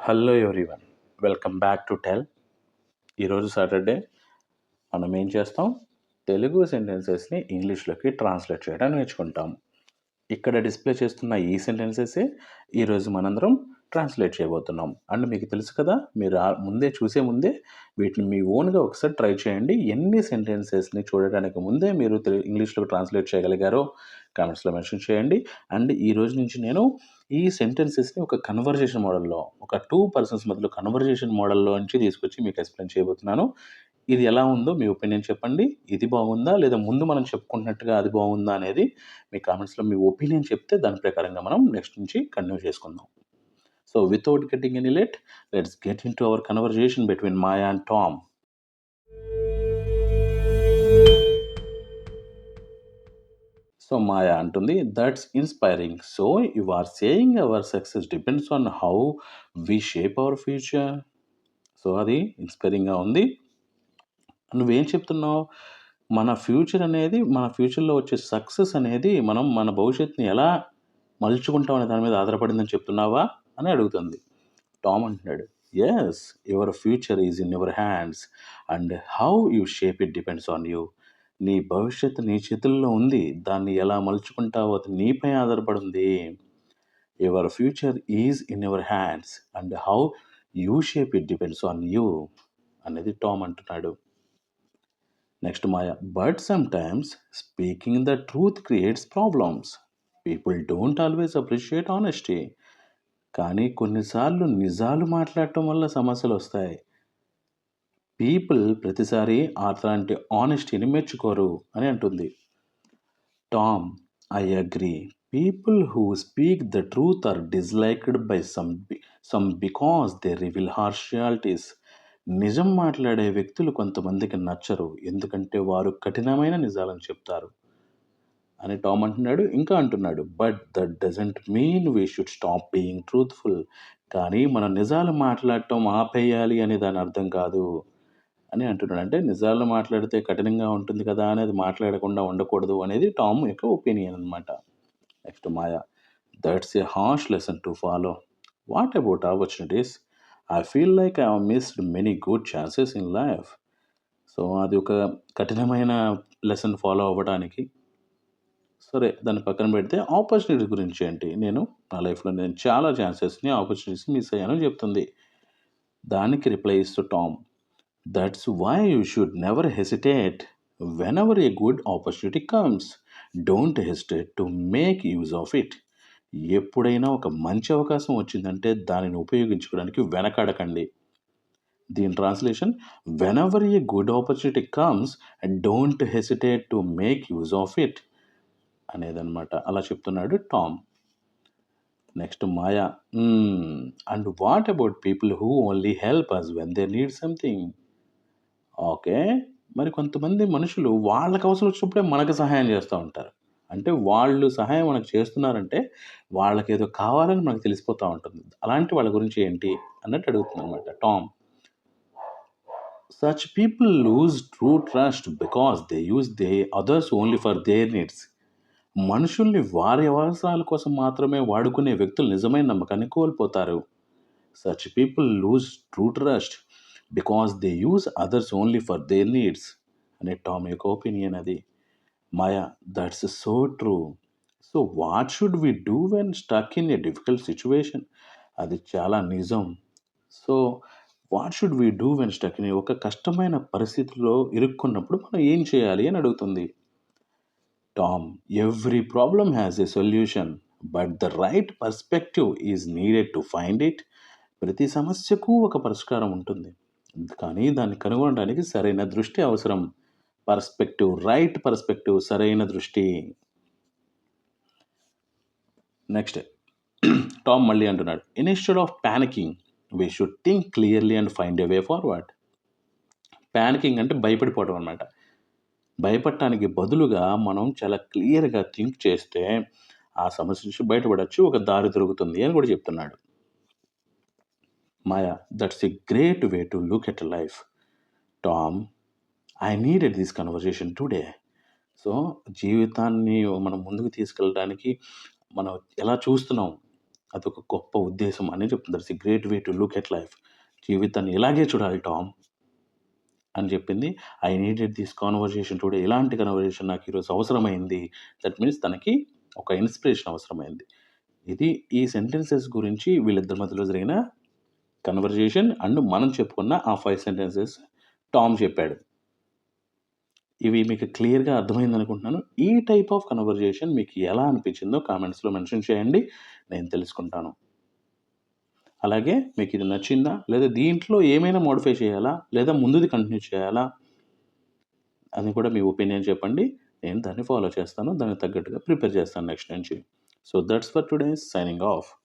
Hello everyone, welcome back to tell. ఈరోజు Saturday మనం ఏం చేస్తాం? తెలుగు సెంటెన్సెస్ని ఇంగ్లీష్లోకి ట్రాన్స్లేట్ చేయడం నేర్చుకుంటాం. ఇక్కడ డిస్ప్లే చేస్తున్న ఈ సెంటెన్సెసే ఈరోజు మనందరం ట్రాన్స్లేట్ చేయబోతున్నాం. అండ్ మీకు తెలుసు కదా, మీరు చూసే ముందే వీటిని మీ ఓన్గా ఒకసారి ట్రై చేయండి. ఎన్ని సెంటెన్సెస్ని చూడడానికి ముందే మీరు ఇంగ్లీష్లో ట్రాన్స్లేట్ చేయగలిగారో కామెంట్స్లో మెన్షన్ చేయండి. అండ్ ఈ రోజు నుంచి నేను ఈ సెంటెన్సెస్ని ఒక కన్వర్జేషన్ మోడల్లో, ఒక 2 పర్సన్స్ మధ్యలో కన్వర్జేషన్ మోడల్లో నుంచి తీసుకొచ్చి మీకు ఎక్స్ప్లెయిన్ చేయబోతున్నాను. ఇది ఎలా ఉందో మీ ఒపీనియన్ చెప్పండి. ఇది బాగుందా, లేదా ముందు మనం చెప్పుకున్నట్టుగా అది బాగుందా అనేది మీ కామెంట్స్లో మీ ఒపీనియన్ చెప్తే దాని ప్రకారంగా మనం నెక్స్ట్ నుంచి కంటిన్యూ చేసుకుందాం. So without getting any late, let's get into our conversation between Maya and Tom. So Maya అంటుంది, that's inspiring. So you are saying our success depends on how we shape our future. So అది ఇన్స్పైరింగ్గా ఉంది. నువ్వేం చెప్తున్నావు? మన ఫ్యూచర్లో వచ్చే success అనేది మనం మన భవిష్యత్తుని ఎలా మలుచుకుంటాం అనే దాని మీద ఆధారపడిందని చెప్తున్నావా అని అడుగుతుంది. టామ్ అంటున్నాడు, yes, your future is in your hands and how you shape it depends on you. నీ భవిష్యత్తు నీ చేతుల్లో ఉంది, దాన్ని ఎలా మలుచుకుంటావో అది నీపై ఆధారపడింది. Your future is in your hands and how you shape it depends on you అనేది టామ్ అంటున్నాడు. Next Maya, but sometimes speaking the truth creates problems. People don't always appreciate honesty. కానీ కొన్నిసార్లు నిజాలు మాట్లాడటం వల్ల సమస్యలు వస్తాయి. పీపుల్ ప్రతిసారి అట్లాంటి ఆనెస్టీని మెచ్చుకోరు అని అంటుంది. Tom, I agree. People who speak the truth are disliked by some because they reveal harsh realities. నిజం మాట్లాడే వ్యక్తులు కొంతమందికి నచ్చరు, ఎందుకంటే వారు కఠినమైన నిజాలను చెప్తారు అని టామ్ అంటున్నాడు. ఇంకా అంటున్నాడు, but that doesn't mean we should stop being truthful. కానీ మనం నిజాలు మాట్లాడటం ఆపేయాలి అనే దాని అర్థం కాదు అని అంటున్నాడు. అంటే నిజాలు మాట్లాడితే కఠినంగా ఉంటుంది కదా అనేది మాట్లాడకుండా ఉండకూడదు అనేది టామ్ యొక్క ఒపీనియన్ అనమాట. Next Maya, that's a harsh lesson to follow. What about opportunities? I feel like I missed many good chances in life. So అది ఒక కఠినమైన లెసన్ ఫాలో అవ్వడానికి. సరే, దాన్ని పక్కన పెడితే ఆపర్చునిటీ గురించి ఏంటి? నేను నా లైఫ్లో చాలా ఛాన్సెస్ని, ఆపర్చునిటీస్ని మిస్ అయ్యానని చెప్తుంది. దానికి రిప్లై ఇస్తూ Tom, that's why you should never hesitate whenever a good opportunity comes. Don't hesitate to make use of it. ఎప్పుడైనా ఒక మంచి అవకాశం వచ్చిందంటే దానిని ఉపయోగించుకోవడానికి వెనకాడకండి. దీని translation, whenever a good opportunity comes don't hesitate to make use of it అనేదన్నమాట. అలా చెప్తున్నాడు Tom. Next Maya, and what about people who only help us when they need something? Okay, మరి కొంతమంది మనుషులు వాళ్ళకి అవసరం వచ్చినప్పుడే మనకు సహాయం చేస్తూ ఉంటారు. అంటే వాళ్ళు సహాయం మనకు చేస్తున్నారంటే వాళ్ళకి ఏదో కావాలని మనకు తెలిసిపోతూ ఉంటుంది. అలాంటి వాళ్ళ గురించి ఏంటి అన్నట్టు అడుగుతుంది అనమాట Tom. Such people lose true trust because they use others only for their needs. మనుషుల్ని వారి అవసరాల కోసం మాత్రమే వాడుకునే వ్యక్తులు నిజమైన నమ్మకాన్ని కోల్పోతారు. Such people lose true trust because they use others only for their needs అనే టామ్ యొక్క ఒపీనియన్ అది. Maya, that's so true. So what should we do when stuck in a difficult situation? అది చాలా నిజం. So what should we do when stuck in, ఒక కష్టమైన పరిస్థితిలో ఇరుక్కున్నప్పుడు మనం ఏం చేయాలి అని అడుగుతుంది. Tom, every problem has a solution but the right perspective is needed to find it. ప్రతి సమస్యకు ఒక పరిష్కారం ఉంటుంది, కానీ దాన్ని కనుగొనడానికి సరైన దృష్టి అవసరం. పర్స్పెక్టివ్, రైట్ పర్స్పెక్టివ్, సరైన దృష్టి. నెక్స్ట్ టామ్ మళ్ళీ అంటున్నాడు, instead of panicking we should think clearly and find a way forward. Panicking అంటే భయపడిపోవడం అనమాట. భయపడటానికి బదులుగా మనం చాలా క్లియర్గా థింక్ చేస్తే ఆ సమస్య నుంచి బయటపడవచ్చు, ఒక దారి దొరుకుతుంది అని కూడా చెప్తున్నాడు. Maya, that's a great way to look at life. Tom, I needed this conversation today. So జీవితాన్ని మనం ముందుకు తీసుకెళ్ళడానికి మనం ఎలా చూస్తున్నాం, అదొక గొప్ప ఉద్దేశం అని చెప్తుంది. That's a great way to look at life. జీవితాన్ని ఇలాగే చూడాలి టామ్ అని చెప్పింది. I needed this conversation today. ఇలాంటి కన్వర్జేషన్ నాకు ఈరోజు అవసరమైంది. దట్ మీన్స్ తనకి ఒక ఇన్స్పిరేషన్ అవసరమైంది. ఇది ఈ సెంటెన్సెస్ గురించి వీళ్ళిద్దరి మధ్యలో జరిగిన కన్వర్జేషన్ అండ్ మనం చెప్పుకున్న ఆ 5 సెంటెన్సెస్ టామ్ చెప్పాడు. ఇవి మీకు క్లియర్‌గా అర్థమైందనుకుంటున్నాను. ఈ టైప్ ఆఫ్ కన్వర్జేషన్ మీకు ఎలా అనిపించిందో కామెంట్స్‌లో మెన్షన్ చేయండి. నేను తెలుసుకుంటాను. అలాగే మీకు ఇది నచ్చిందా? లేదా దీంట్లో ఏమైనా మోడిఫై చేయాలా? లేదా ముందుది కంటిన్యూ చేయాలా? అని కూడా మీ ఒపీనియన్ చెప్పండి. నేను దాన్ని ఫాలో చేస్తాను. దానికి తగ్గట్టుగా ప్రిపేర్ చేస్తాను నెక్స్ట్ నుంచి. So that's for today. Signing off.